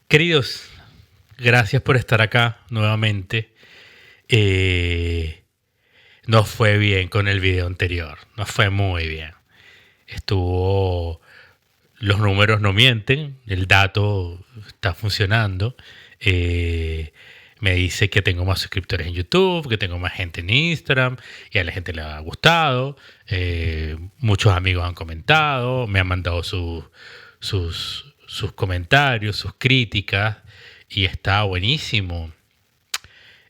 Queridos, gracias por estar acá nuevamente. Nos fue bien con el video anterior, nos fue muy bien. Estuvo, los números no mienten, el dato está funcionando. Eh, Me dice que tengo más suscriptores en YouTube, que tengo más gente en Instagram y a la gente le ha gustado. Muchos amigos han comentado, me han mandado sus comentarios, sus críticas y está buenísimo.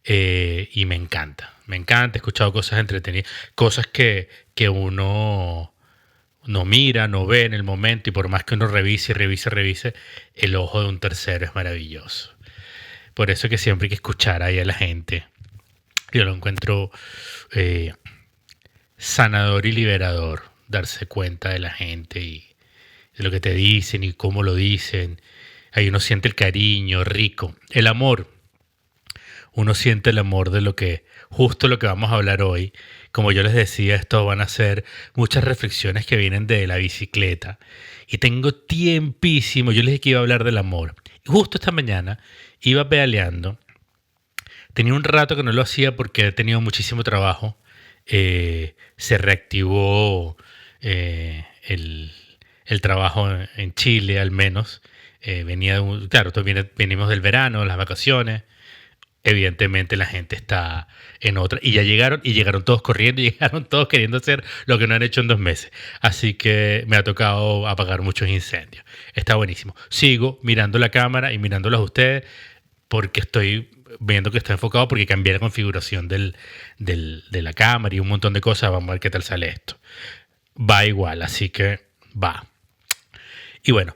Y me encanta, he escuchado cosas entretenidas, cosas que uno no mira, no ve en el momento y por más que uno revise y revise, el ojo de un tercero es maravilloso. Por eso que siempre hay que escuchar ahí a la gente. Yo lo encuentro eh, sanador y liberador, darse cuenta de la gente y de lo que te dicen y cómo lo dicen. Ahí uno siente el cariño rico, el amor. Uno siente el amor de justo lo que vamos a hablar hoy. Como yo les decía, esto van a ser muchas reflexiones que vienen de la bicicleta. Y tengo tiempísimo, yo les dije que iba a hablar del amor. Y justo esta mañana iba pedaleando. Tenía un rato que no lo hacía porque he tenido muchísimo trabajo. Se reactivó el trabajo en Chile, al menos. Claro, venimos del verano, las vacaciones. Evidentemente la gente está en otra. Y llegaron todos corriendo, y llegaron todos queriendo hacer lo que no han hecho en 2 meses. Así que me ha tocado apagar muchos incendios. Está buenísimo. Sigo mirando la cámara y mirándolos a ustedes porque estoy viendo que está enfocado porque cambié la configuración de la cámara y un montón de cosas. Vamos a ver qué tal sale esto. Va igual, así que va. Y bueno,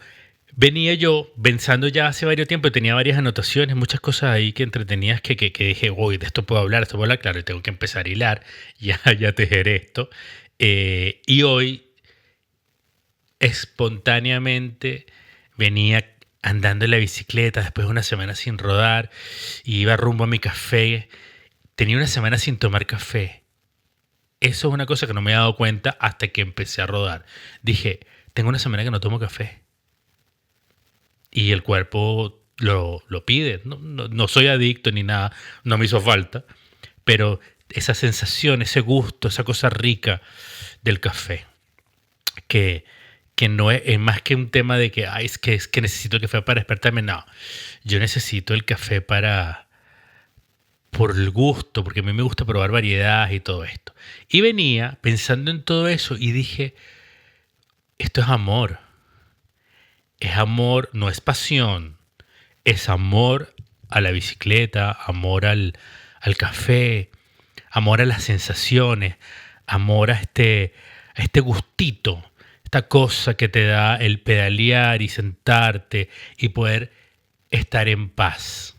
venía yo pensando ya hace varios tiempo, tenía varias anotaciones, muchas cosas ahí que entretenidas que dije, uy, de esto puedo hablar, claro, y tengo que empezar a hilar, ya tejer esto. Y hoy, espontáneamente, venía andando en la bicicleta después de una semana sin rodar, y iba rumbo a mi café. Tenía una semana sin tomar café. Eso es una cosa que no me he dado cuenta hasta que empecé a rodar. Dije, tengo una semana que no tomo café. Y el cuerpo lo pide. No soy adicto ni nada, no me hizo falta, pero esa sensación, ese gusto, esa cosa rica del café, que, que no es más que un tema de que, ay, es que necesito el café para despertarme. No, yo necesito el café por el gusto, porque a mí me gusta probar variedades y todo esto. Y venía pensando en todo eso y dije, esto es amor. Es amor, no es pasión, es amor a la bicicleta, amor al café, amor a las sensaciones, amor a este gustito, esta cosa que te da el pedalear y sentarte y poder estar en paz.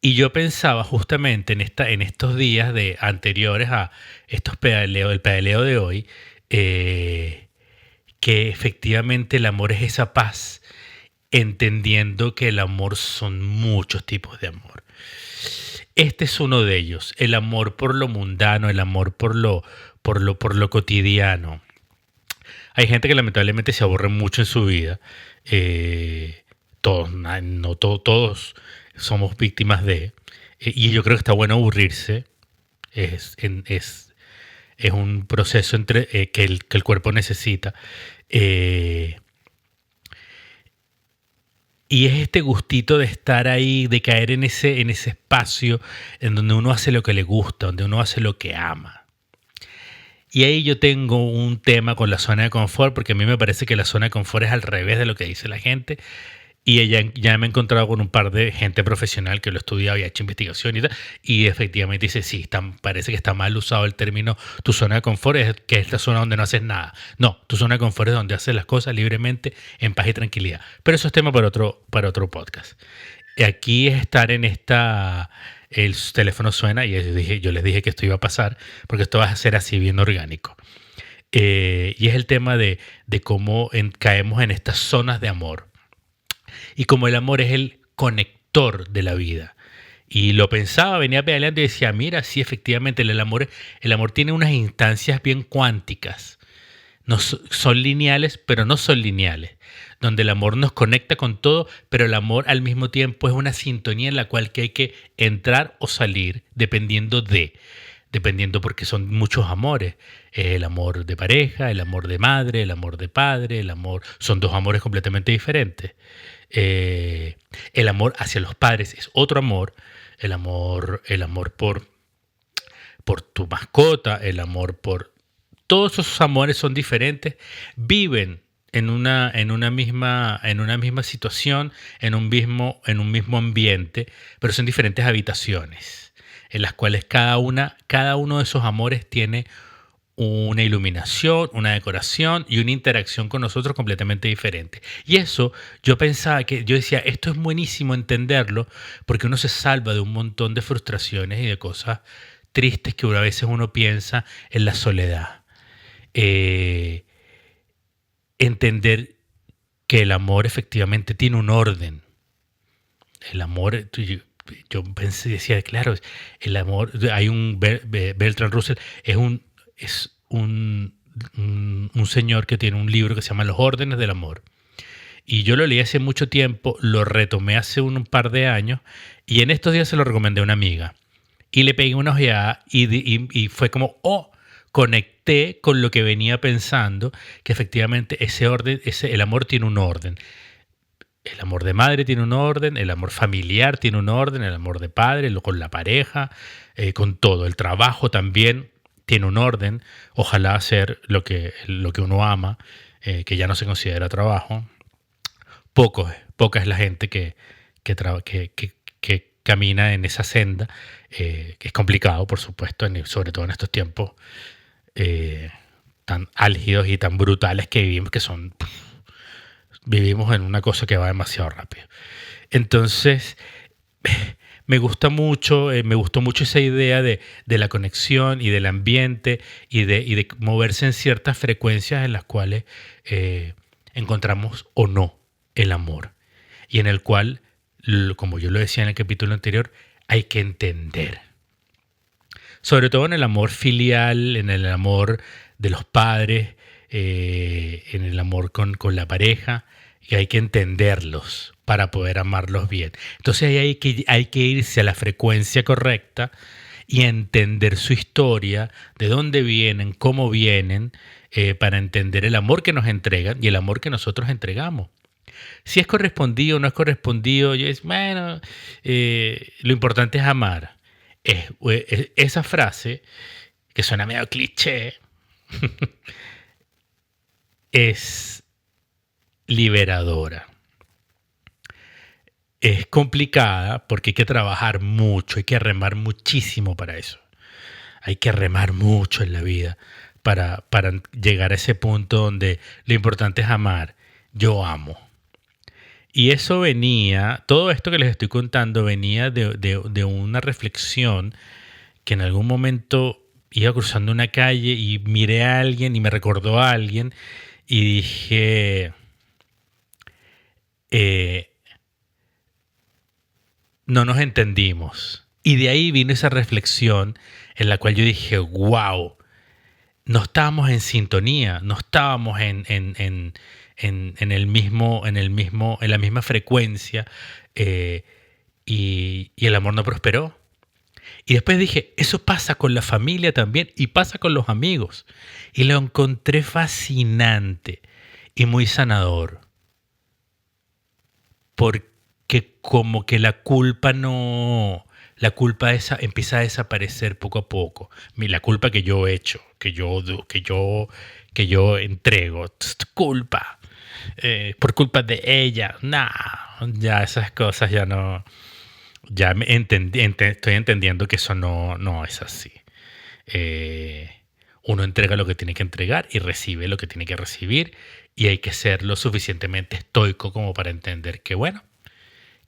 Y yo pensaba justamente en estos días anteriores a estos el pedaleo de hoy, que efectivamente el amor es esa paz, entendiendo que el amor son muchos tipos de amor. Este es uno de ellos, el amor por lo mundano, el amor por lo cotidiano. Hay gente que lamentablemente se aburre mucho en su vida. Todos somos víctimas y yo creo que está bueno aburrirse. Es un proceso que el cuerpo necesita. Y es este gustito de estar ahí, de caer en ese espacio en donde uno hace lo que le gusta, donde uno hace lo que ama. Y ahí yo tengo un tema con la zona de confort, porque a mí me parece que la zona de confort es al revés de lo que dice la gente. Y ella ya me he encontrado con un par de gente profesional que lo ha estudiado y ha hecho investigación y tal. Y efectivamente dice, sí, parece que está mal usado el término tu zona de confort, que es la zona donde no haces nada. No, tu zona de confort es donde haces las cosas libremente, en paz y tranquilidad. Pero eso es tema para otro podcast. Aquí es estar en el teléfono suena y yo les dije que esto iba a pasar, porque esto va a ser así bien orgánico. Y es el tema de cómo caemos en estas zonas de amor. Y como el amor es el conector de la vida. Y lo pensaba, venía pedaleando y decía, mira, sí, efectivamente, el amor tiene unas instancias bien cuánticas No son lineales, pero no son lineales. Donde el amor nos conecta con todo, pero el amor al mismo tiempo es una sintonía en la cual que hay que entrar o salir dependiendo porque son muchos amores. El amor de pareja, el amor de madre, el amor de padre, son dos amores completamente diferentes. El amor hacia los padres es otro amor. El amor por tu mascota, el amor por... Todos esos amores son diferentes, viven en una misma situación, en un mismo ambiente, pero son diferentes habitaciones, en las cuales cada uno de esos amores tiene una iluminación, una decoración y una interacción con nosotros completamente diferente. Y eso yo decía, esto es buenísimo entenderlo porque uno se salva de un montón de frustraciones y de cosas tristes que a veces uno piensa en la soledad. Entender que el amor efectivamente tiene un orden. El amor, yo pensé, decía, claro, el amor, hay un Bertrand Russell, es un señor que tiene un libro que se llama Los órdenes del amor. Y yo lo leí hace mucho tiempo, lo retomé hace un par de años y en estos días se lo recomendé a una amiga. Y le pegué una ojeada y fue como, conecté con lo que venía pensando, que efectivamente ese orden, el amor tiene un orden. El amor de madre tiene un orden, el amor familiar tiene un orden, el amor de padre, con la pareja, con todo. El trabajo también tiene un orden. Ojalá hacer lo que uno ama, que ya no se considera trabajo. Poca es la gente que camina en esa senda, que es complicado, por supuesto, sobre todo en estos tiempos tan álgidos y tan brutales que vivimos en una cosa que va demasiado rápido. Entonces, me gustó mucho esa idea de la conexión y del ambiente y de moverse en ciertas frecuencias en las cuales encontramos o no el amor. Y en el cual, como yo lo decía en el capítulo anterior, hay que entender. Sobre todo en el amor filial, en el amor de los padres, en el amor con la pareja, y hay que entenderlos para poder amarlos bien. Entonces ahí hay que irse a la frecuencia correcta y entender su historia, de dónde vienen, cómo vienen, para entender el amor que nos entregan y el amor que nosotros entregamos. Si es correspondido o no es correspondido, lo importante es amar. Esa frase, que suena medio cliché, es liberadora. Es complicada porque hay que trabajar mucho, hay que remar muchísimo para eso. Hay que remar mucho en la vida para llegar a ese punto donde lo importante es amar. Yo amo. Y eso todo esto que les estoy contando venía de una reflexión que en algún momento iba cruzando una calle y miré a alguien y me recordó a alguien y dije, no nos entendimos. Y de ahí vino esa reflexión en la cual yo dije, wow, no estábamos en sintonía, no estábamos en la misma frecuencia, y el amor no prosperó. Y después dije, eso pasa con la familia también y pasa con los amigos. Y lo encontré fascinante y muy sanador. Porque como que la culpa esa empieza a desaparecer poco a poco. La culpa que yo he hecho, que yo entrego, culpa. Por culpa de ella, ya esas cosas ya no, ya estoy entendiendo que eso no es así. Uno entrega lo que tiene que entregar y recibe lo que tiene que recibir, y hay que ser lo suficientemente estoico como para entender que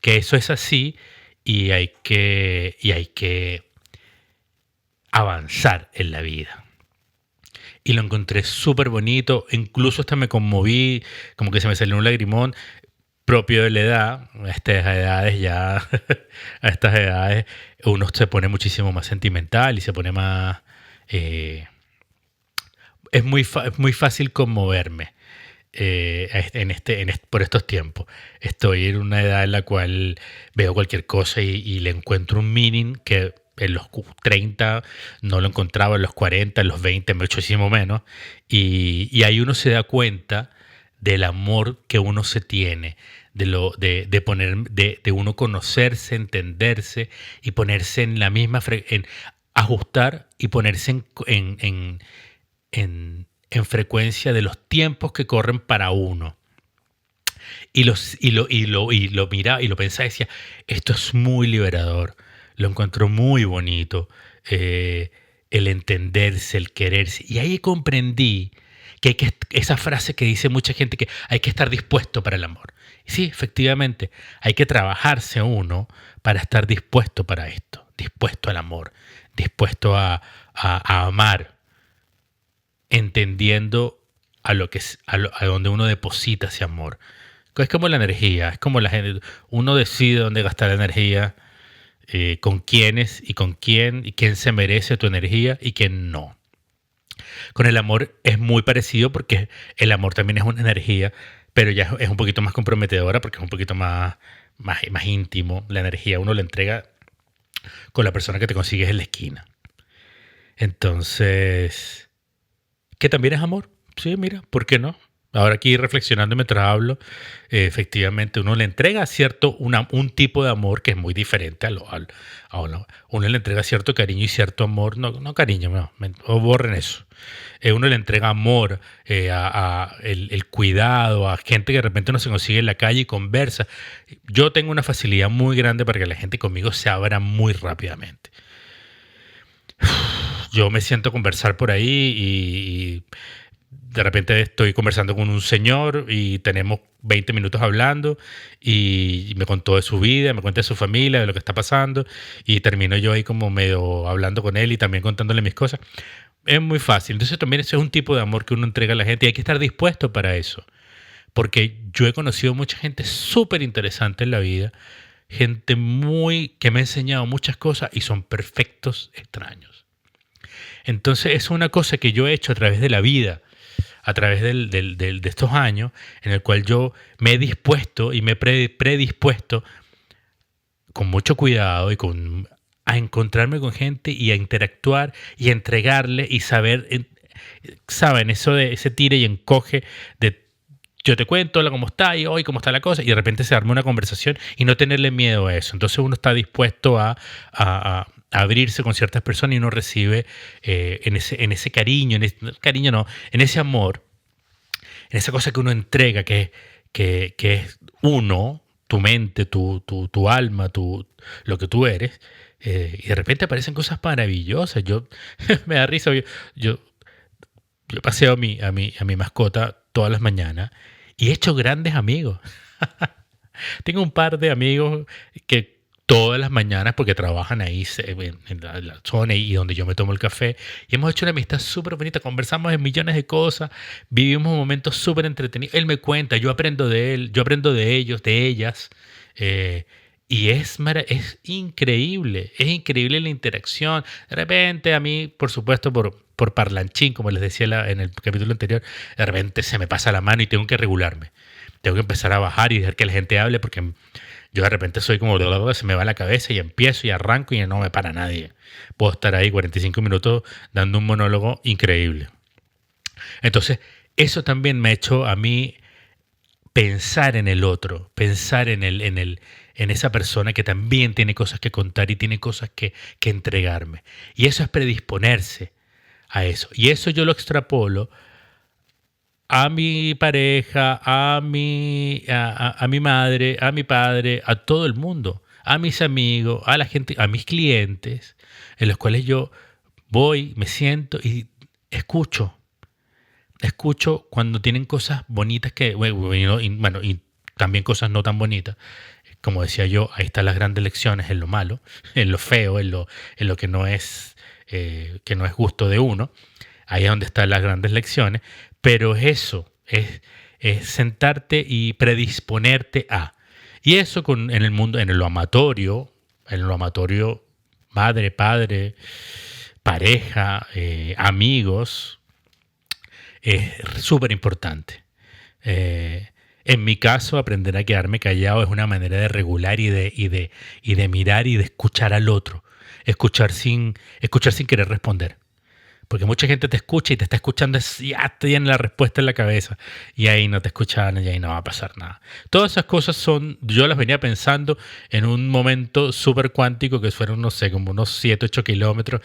que eso es así, y hay que avanzar en la vida. Y lo encontré súper bonito, incluso hasta me conmoví, como que se me salió un lagrimón propio de la edad. A estas edades uno se pone muchísimo más sentimental y se pone más es muy fácil conmoverme por estos tiempos. Estoy en una edad en la cual veo cualquier cosa y le encuentro un meaning que en los 30 no lo encontraba, en los 40, en los 20, muchísimo menos. Y ahí uno se da cuenta del amor que uno se tiene, de uno conocerse, entenderse y ponerse en la misma en ajustar y ponerse en frecuencia de los tiempos que corren para uno. Y lo miraba y lo pensaba y decía, esto es muy liberador, lo encontró muy bonito, el entenderse, el quererse. Y ahí comprendí esa frase que dice mucha gente, que hay que estar dispuesto para el amor. Y sí, efectivamente, hay que trabajarse uno para estar dispuesto para esto, dispuesto al amor, dispuesto a amar, entendiendo a donde uno deposita ese amor. Es como la energía, es como la gente, uno decide dónde gastar la energía, con quiénes y con quién, y quién se merece tu energía y quién no. Con el amor es muy parecido, porque el amor también es una energía, pero ya es un poquito más comprometedora porque es un poquito más íntimo. La energía uno la entrega con la persona que te consigues en la esquina. Entonces, ¿que también es amor? Sí, mira, ¿por qué no? Ahora aquí reflexionando mientras hablo, efectivamente uno le entrega un tipo de amor que es muy diferente uno le entrega cierto cariño y cierto amor, no cariño, no, borren eso. Uno le entrega amor, el cuidado a gente que de repente uno se consigue en la calle y conversa. Yo tengo una facilidad muy grande para que la gente conmigo se abra muy rápidamente. Yo me siento a conversar por ahí y de repente estoy conversando con un señor y tenemos 20 minutos hablando y me contó de su vida, me cuenta de su familia, de lo que está pasando, y termino yo ahí como medio hablando con él y también contándole mis cosas. Es muy fácil. Entonces también ese es un tipo de amor que uno entrega a la gente y hay que estar dispuesto para eso. Porque yo he conocido mucha gente súper interesante en la vida, gente que me ha enseñado muchas cosas y son perfectos extraños. Entonces es una cosa que yo he hecho a través de la vida, a través de estos años, en el cual yo me he dispuesto y me he predispuesto con mucho cuidado a encontrarme con gente y a interactuar y a entregarle y saber, ¿saben? Eso de ese tire y encoge de yo te cuento, hola, ¿cómo está? Y hoy, ¿cómo está la cosa? Y de repente se arma una conversación y no tenerle miedo a eso. Entonces uno está dispuesto a abrirse con ciertas personas y uno recibe en ese cariño, en ese amor, en esa cosa que uno entrega, que es uno, tu mente, tu alma, lo que tú eres, y de repente aparecen cosas maravillosas. Me da risa, yo paseo a mi mascota todas las mañanas y he hecho grandes amigos. Tengo un par de amigos que todas las mañanas, porque trabajan ahí en la zona y donde yo me tomo el café, y hemos hecho una amistad súper bonita, conversamos en millones de cosas, vivimos momentos súper entretenidos. Él me cuenta, yo aprendo de él, yo aprendo de ellos, de ellas, y es increíble la interacción. De repente a mí, por supuesto, por parlanchín, como les decía en el capítulo anterior, de repente se me pasa la mano y tengo que regularme. Tengo que empezar a bajar y dejar que la gente hable, porque yo de repente soy como, se me va la cabeza y empiezo y arranco y no me para nadie. Puedo estar ahí 45 minutos dando un monólogo increíble. Entonces, eso también me ha hecho a mí pensar en el otro, pensar en esa persona que también tiene cosas que contar y tiene cosas que entregarme. Y eso es predisponerse a eso. Y eso yo lo extrapolo a mi pareja, a mi madre, a mi padre, a todo el mundo, a mis amigos, a la gente, a mis clientes, en los cuales yo voy, me siento y escucho cuando tienen cosas bonitas y también cosas no tan bonitas. Como decía yo, ahí están las grandes lecciones en lo malo, en lo feo, en lo que no es gusto de uno. Ahí es donde están las grandes lecciones. Pero eso es sentarte y predisponerte a. Y eso en el mundo, en lo amatorio, madre, padre, pareja, amigos, es súper importante. En mi caso, aprender a quedarme callado es una manera de regular y de mirar y de escuchar al otro. Escuchar sin querer responder. Porque mucha gente te escucha y te está escuchando, ya te tiene la respuesta en la cabeza. Y ahí no te escuchan y ahí no va a pasar nada. Todas esas cosas yo las venía pensando en un momento súper cuántico que fueron, no sé, como unos 7, 8 kilómetros.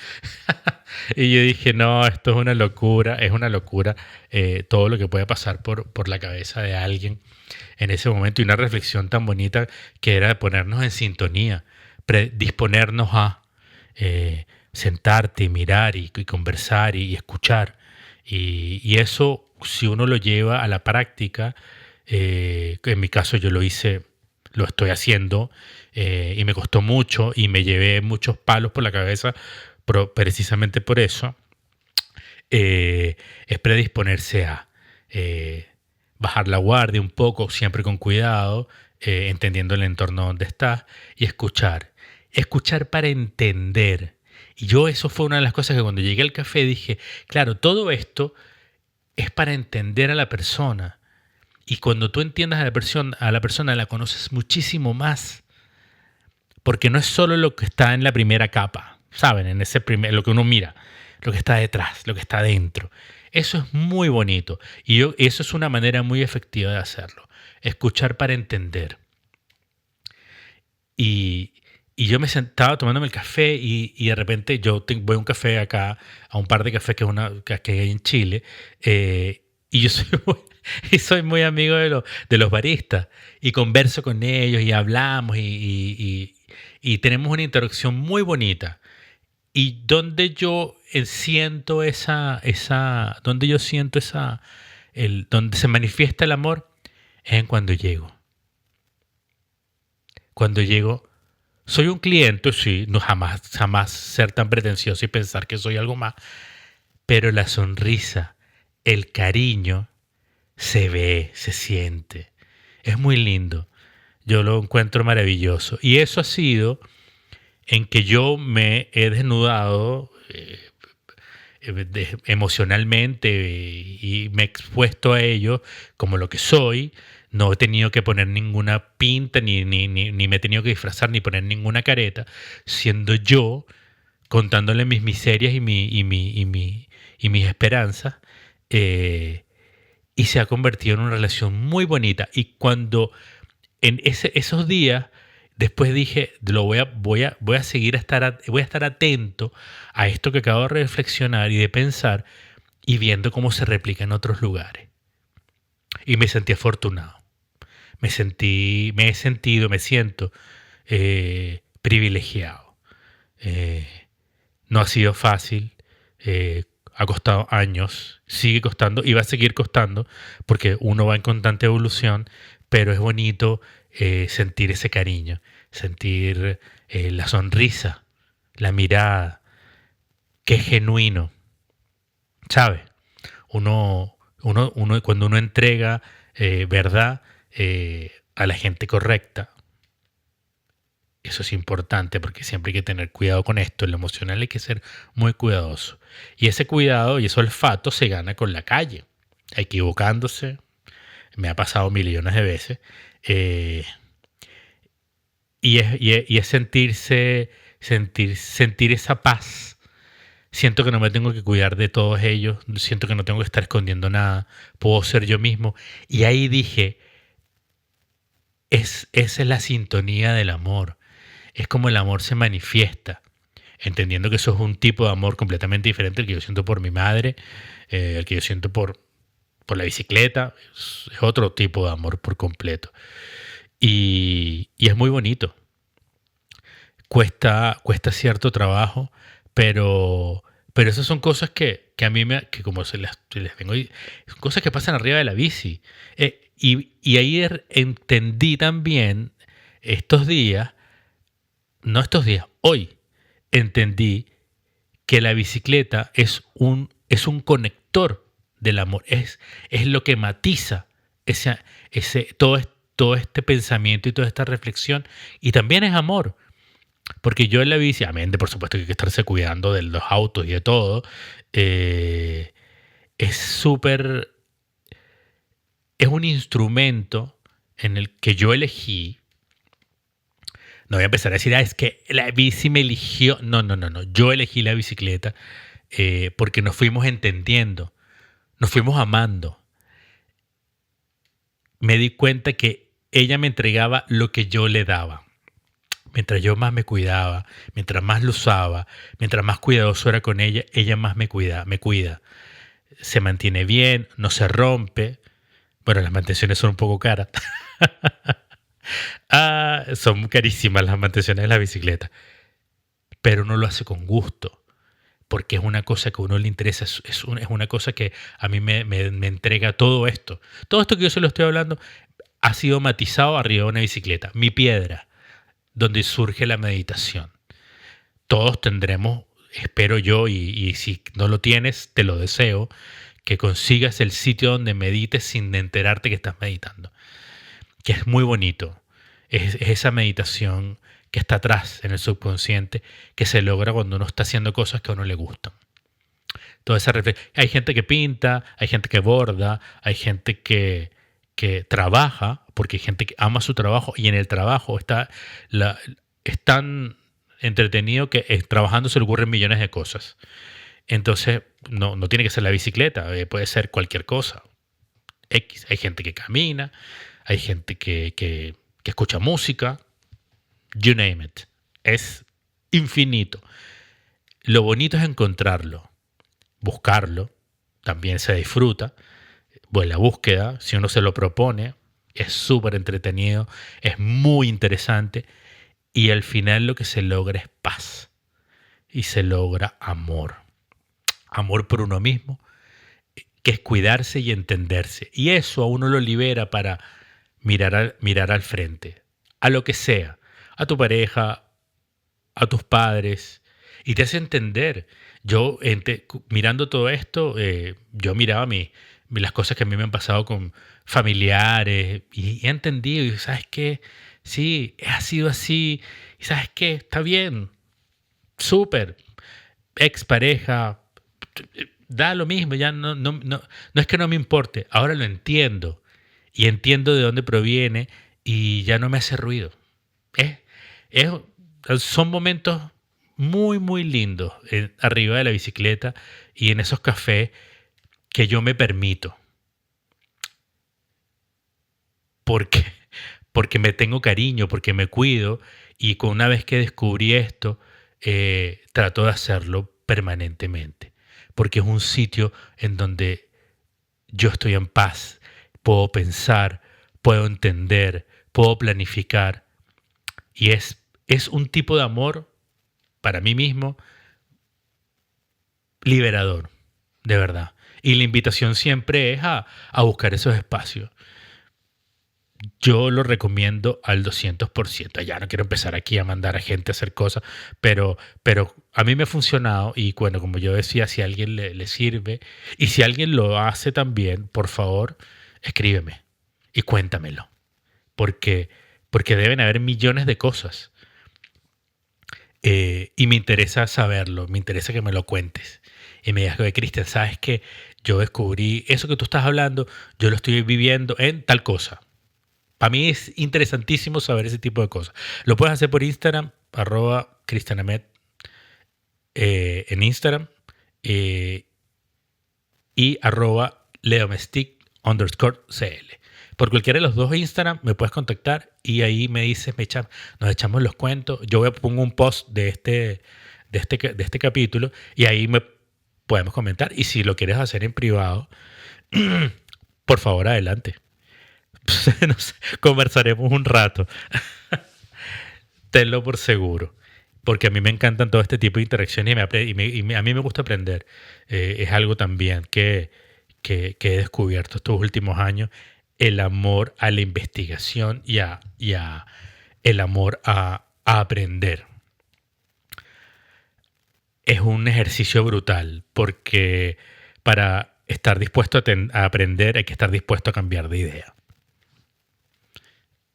Y yo dije, no, esto es una locura todo lo que puede pasar por la cabeza de alguien en ese momento. Y una reflexión tan bonita que era de ponernos en sintonía, predisponernos a... sentarte y mirar y conversar y escuchar. Y eso, si uno lo lleva a la práctica, en mi caso yo lo hice, lo estoy haciendo, y me costó mucho y me llevé muchos palos por la cabeza, pero precisamente por eso, es predisponerse a bajar la guardia un poco, siempre con cuidado, entendiendo el entorno donde estás, y escuchar. Escuchar para entender. Y yo eso fue una de las cosas que cuando llegué al café dije, claro, todo esto es para entender a la persona. Y cuando tú entiendas a la persona la conoces muchísimo más. Porque no es solo lo que está en la primera capa, ¿saben? Lo que uno mira, lo que está detrás, lo que está dentro. Eso es muy bonito. Y eso es una manera muy efectiva de hacerlo. Escuchar para entender. Y yo me sentaba tomándome el café y de repente voy a un café acá, a un par de cafés que hay en Chile, y yo soy muy amigo de los baristas y converso con ellos y hablamos y tenemos una interacción muy bonita. Y donde yo siento donde se manifiesta el amor es en cuando llego. Cuando llego, soy un cliente, sí, no jamás ser tan pretencioso y pensar que soy algo más, pero la sonrisa, el cariño, se ve, se siente. Es muy lindo. Yo lo encuentro maravilloso. Y eso ha sido en que yo me he desnudado emocionalmente y me he expuesto a ello como lo que soy. No he tenido que poner ninguna pinta, ni me he tenido que disfrazar, ni poner ninguna careta, siendo yo, contándole mis miserias y mis esperanzas, y se ha convertido en una relación muy bonita. Y cuando en esos días, después dije, voy a voy a estar atento a esto que acabo de reflexionar y de pensar, y viendo cómo se replica en otros lugares. Y me sentí afortunado. Me siento privilegiado. No ha sido fácil, ha costado años, sigue costando y va a seguir costando porque uno va en constante evolución, pero es bonito sentir ese cariño, sentir la sonrisa, la mirada, que es genuino, ¿sabes? Cuando uno entrega verdad a la gente correcta, eso es importante porque siempre hay que tener cuidado con esto. En lo emocional hay que ser muy cuidadoso. Y ese cuidado y ese olfato se gana con la calle, equivocándose. Me ha pasado millones de veces. Y es sentir esa paz. Siento que no me tengo que cuidar de todos ellos. Siento que no tengo que estar escondiendo nada. Puedo ser yo mismo. Y ahí dije, esa es la sintonía del amor. Es como el amor se manifiesta. Entendiendo que eso es un tipo de amor completamente diferente al que yo siento por mi madre, el que yo siento por la bicicleta. Es otro tipo de amor por completo. Y es muy bonito. Cuesta cierto trabajo, pero esas son cosas que a mí que como les vengo, son cosas que pasan arriba de la bici. Y ayer entendí también hoy entendí que la bicicleta es un conector del amor, es lo que matiza todo este pensamiento y toda esta reflexión, y también es amor. Porque yo en la bici, amén, por supuesto que hay que estarse cuidando de los autos y de todo, es súper, es un instrumento en el que yo elegí. No voy a empezar a decir, es que la bici me eligió. No, no, no, no. Yo elegí la bicicleta porque nos fuimos entendiendo, nos fuimos amando. Me di cuenta que ella me entregaba lo que yo le daba. Mientras yo más me cuidaba, mientras más lo usaba, mientras más cuidadoso era con ella, ella más me cuida. Se mantiene bien, no se rompe. Bueno, las mantenciones son un poco caras. Son carísimas las mantenciones de la bicicleta. Pero uno lo hace con gusto. Porque es una cosa que a uno le interesa. Es una cosa que a mí me entrega todo esto. Todo esto que yo se lo estoy hablando ha sido matizado arriba de una bicicleta. Mi piedra, donde surge la meditación. Todos tendremos, espero yo, y si no lo tienes, te lo deseo, que consigas el sitio donde medites sin enterarte que estás meditando. Que es muy bonito. Es esa meditación que está atrás en el subconsciente, que se logra cuando uno está haciendo cosas que a uno le gustan. Toda esa hay gente que pinta, hay gente que borda, hay gente que trabaja, porque hay gente que ama su trabajo y en el trabajo es tan entretenido que trabajando se le ocurren millones de cosas. Entonces, no tiene que ser la bicicleta, puede ser cualquier cosa. X. Hay gente que camina, hay gente que escucha música, you name it. Es infinito. Lo bonito es encontrarlo, buscarlo, también se disfruta. Pues la búsqueda, si uno se lo propone, es súper entretenido, es muy interesante y al final lo que se logra es paz y se logra amor. Amor por uno mismo, que es cuidarse y entenderse. Y eso a uno lo libera para mirar al frente, a lo que sea, a tu pareja, a tus padres, y te hace entender. Yo, mirando todo esto, yo miraba las cosas que a mí me han pasado con familiares y he entendido, y ¿sabes qué? Sí, ha sido así, y ¿sabes qué? Está bien, súper, expareja, da lo mismo, ya no es que no me importe, ahora lo entiendo y entiendo de dónde proviene y ya no me hace ruido. Es, son momentos muy, muy lindos arriba de la bicicleta y en esos cafés que yo me permito. Porque, porque me tengo cariño, porque me cuido y una vez que descubrí esto, trato de hacerlo permanentemente. Porque es un sitio en donde yo estoy en paz, puedo pensar, puedo entender, puedo planificar. Y es un tipo de amor para mí mismo liberador, de verdad. Y la invitación siempre es a buscar esos espacios. Yo lo recomiendo al 200%. Ya no quiero empezar aquí a mandar a gente a hacer cosas, pero a mí me ha funcionado y bueno, como yo decía, si a alguien le sirve y si alguien lo hace también, por favor, escríbeme y cuéntamelo. Porque deben haber millones de cosas. Y me interesa saberlo, me interesa que me lo cuentes. Y me digas, oye, Cristian, ¿sabes qué? Yo descubrí eso que tú estás hablando, yo lo estoy viviendo en tal cosa. Para mí es interesantísimo saber ese tipo de cosas. Lo puedes hacer por Instagram, @cristianamet en Instagram y @leomestic_cl. Por cualquiera de los dos Instagram me puedes contactar y ahí me dices, nos echamos los cuentos. Yo voy a poner un post de este capítulo y ahí podemos comentar. Y si lo quieres hacer en privado, por favor, adelante. No sé, conversaremos un rato. Tenlo por seguro. Porque a mí me encantan todo este tipo de interacciones y a mí me gusta aprender. Es algo también que he descubierto estos últimos años. El amor a la investigación y el amor a aprender. Es un ejercicio brutal porque para estar dispuesto a aprender hay que estar dispuesto a cambiar de idea.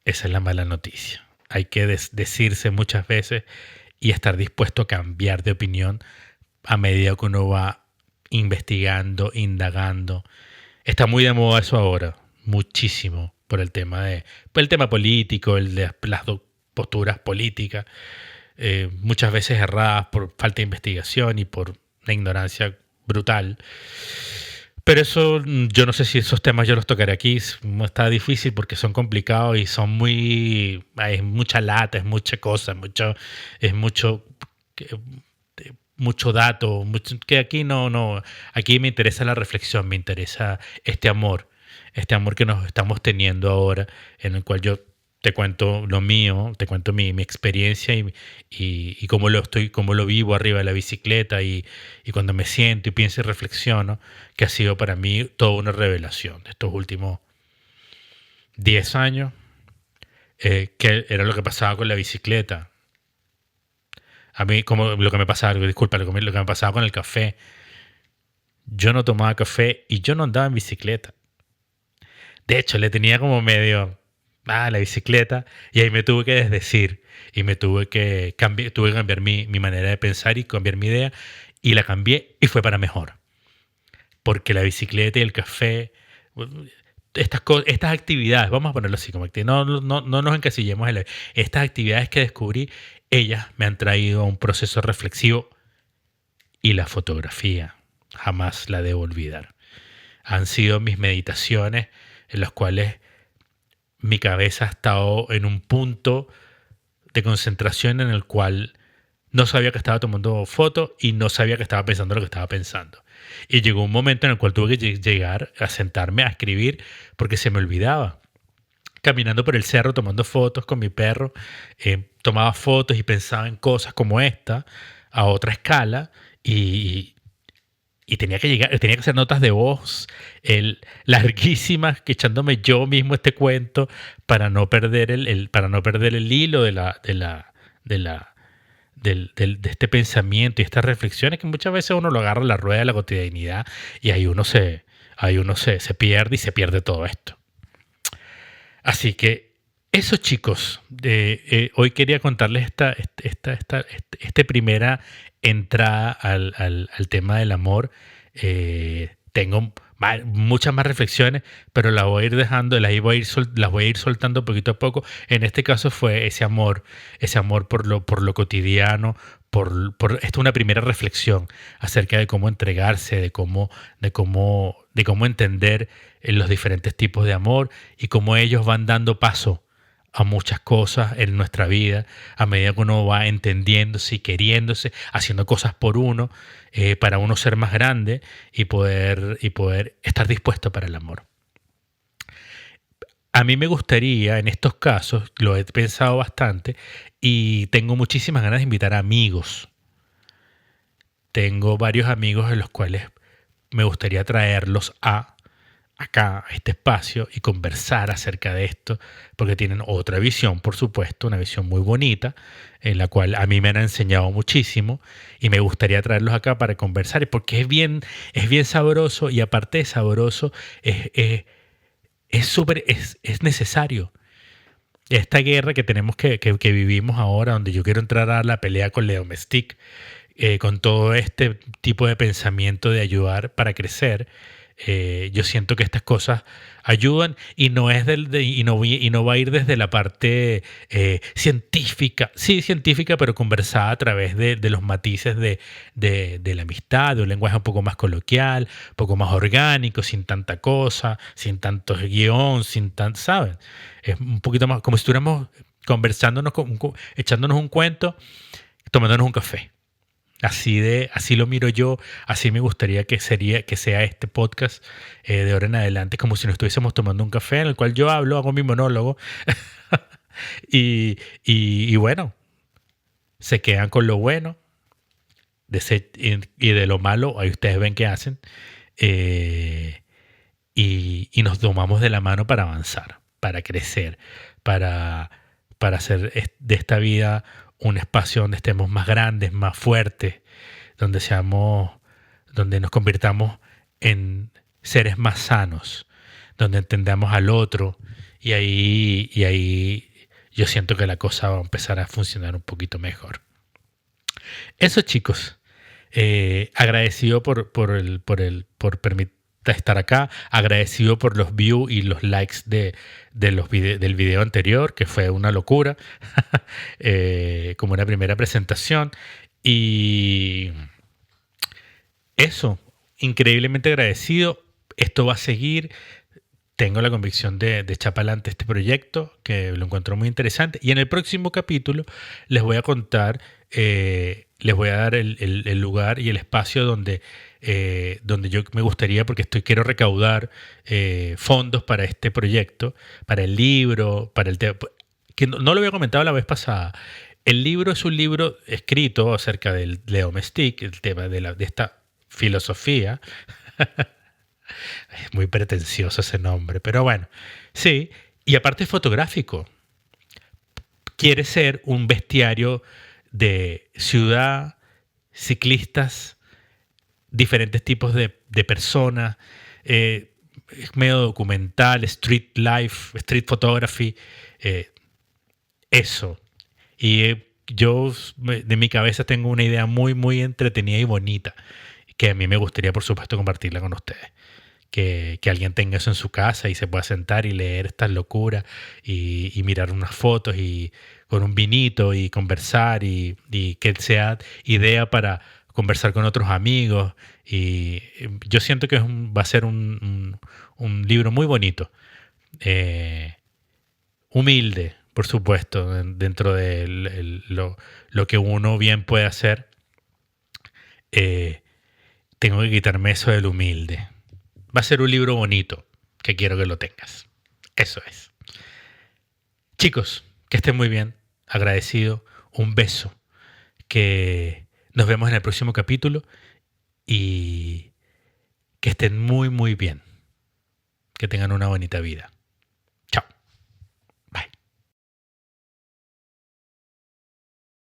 Esa es la mala noticia. Hay que decirse muchas veces y estar dispuesto a cambiar de opinión a medida que uno va investigando, indagando. Está muy de moda eso ahora, muchísimo, por el tema político, el de las posturas políticas, muchas veces erradas por falta de investigación y por una ignorancia brutal. Pero eso, yo no sé si esos temas yo los tocaré aquí. Está difícil porque son complicados y son muy... Hay mucha lata, es mucha cosa, es mucho, mucho dato, que aquí no. Aquí me interesa la reflexión, me interesa este amor que nos estamos teniendo ahora, en el cual yo te cuento lo mío, te cuento mi experiencia y cómo lo vivo arriba de la bicicleta y cuando me siento y pienso y reflexiono, que ha sido para mí toda una revelación de estos últimos 10 años, que era lo que pasaba con la bicicleta. A mí, como lo que me pasaba, disculpa, lo que me pasaba con el café. Yo no tomaba café y yo no andaba en bicicleta. De hecho, le tenía como medio la bicicleta y ahí me tuve que desdecir y tuve que cambiar mi manera de pensar y cambiar mi idea y la cambié y fue para mejor. Porque la bicicleta y el café, estas actividades, vamos a ponerlo así como actividades, no nos encasillemos en estas actividades que descubrí, ellas me han traído a un proceso reflexivo y la fotografía jamás la debo olvidar. Han sido mis meditaciones en las cuales mi cabeza ha estado en un punto de concentración en el cual no sabía que estaba tomando fotos y no sabía que estaba pensando lo que estaba pensando. Y llegó un momento en el cual tuve que llegar a sentarme a escribir porque se me olvidaba. Caminando por el cerro tomando fotos con mi perro, tomaba fotos y pensaba en cosas como esta a otra escala y tenía que hacer notas de voz larguísimas, que echándome yo mismo este cuento para no perder para no perder el hilo de este pensamiento y estas reflexiones que muchas veces uno lo agarra a la rueda de la cotidianidad y ahí uno se pierde y se pierde todo esto. Así que eso, chicos, hoy quería contarles esta primera entrada al tema del amor. Tengo muchas más reflexiones, pero las voy a ir dejando, las voy a ir soltando poquito a poco. En este caso fue ese amor por lo cotidiano, esto es una primera reflexión acerca de cómo entregarse, de cómo entender los diferentes tipos de amor y cómo ellos van dando paso a muchas cosas en nuestra vida a medida que uno va entendiéndose y queriéndose, haciendo cosas por uno, para uno ser más grande y poder estar dispuesto para el amor. A mí me gustaría, en estos casos, lo he pensado bastante y tengo muchísimas ganas de invitar a amigos. Tengo varios amigos en los cuales me gustaría traerlos acá, a este espacio, y conversar acerca de esto, porque tienen otra visión, por supuesto, una visión muy bonita, en la cual a mí me han enseñado muchísimo, y me gustaría traerlos acá para conversar, porque es bien sabroso, y aparte de sabroso, es necesario. Esta guerra que tenemos que vivimos ahora, donde yo quiero entrar a la pelea con Leo Mestic, con todo este tipo de pensamiento de ayudar para crecer, yo siento que estas cosas ayudan y no va a ir desde la parte científica, sí científica, pero conversada a través de los matices de la amistad, de un lenguaje un poco más coloquial, un poco más orgánico, sin tanta cosa, sin tanto guión, ¿saben? Es un poquito más como si estuviéramos conversándonos, echándonos un cuento, tomándonos un café. Así lo miro yo, así me gustaría que sea este podcast de ahora en adelante, como si nos estuviésemos tomando un café en el cual yo hago mi monólogo y bueno, se quedan con lo bueno y de lo malo, ahí ustedes ven qué hacen, y nos tomamos de la mano para avanzar, para crecer, para hacer de esta vida un espacio donde estemos más grandes, más fuertes, donde nos convirtamos en seres más sanos, donde entendamos al otro y ahí yo siento que la cosa va a empezar a funcionar un poquito mejor. Eso, chicos, Agradecido por permitir estar acá, agradecido por los views y los likes del video anterior, que fue una locura, como una primera presentación. Y eso, increíblemente agradecido. Esto va a seguir. Tengo la convicción de echar para adelante este proyecto, que lo encuentro muy interesante. Y en el próximo capítulo les voy a contar, les voy a dar el lugar y el espacio donde yo me gustaría, porque quiero recaudar fondos para este proyecto, para el libro, para el tema, que no lo había comentado la vez pasada. El libro es un libro escrito acerca del Leo Mestic, el tema de esta filosofía. Es muy pretencioso ese nombre, pero bueno, sí. Y aparte es fotográfico. Quiere ser un bestiario de ciudad, ciclistas, diferentes tipos de personas. Es medio documental, street life, street photography. eh, Eso. Y de mi cabeza tengo una idea muy, muy entretenida y bonita, que a mí me gustaría, por supuesto, compartirla con ustedes. Que alguien tenga eso en su casa y se pueda sentar y leer estas locuras y mirar unas fotos y con un vinito y conversar y que sea idea para conversar con otros amigos. Y yo siento que va a ser un libro muy bonito, eh, humilde, por supuesto, dentro de lo que uno bien puede hacer. eh, Tengo que quitarme eso del humilde. Va a ser un libro bonito, que quiero que lo tengas. Eso es. Chicos, que estén muy bien. Agradecido. Un beso. Que nos vemos en el próximo capítulo y que estén muy, muy bien. Que tengan una bonita vida.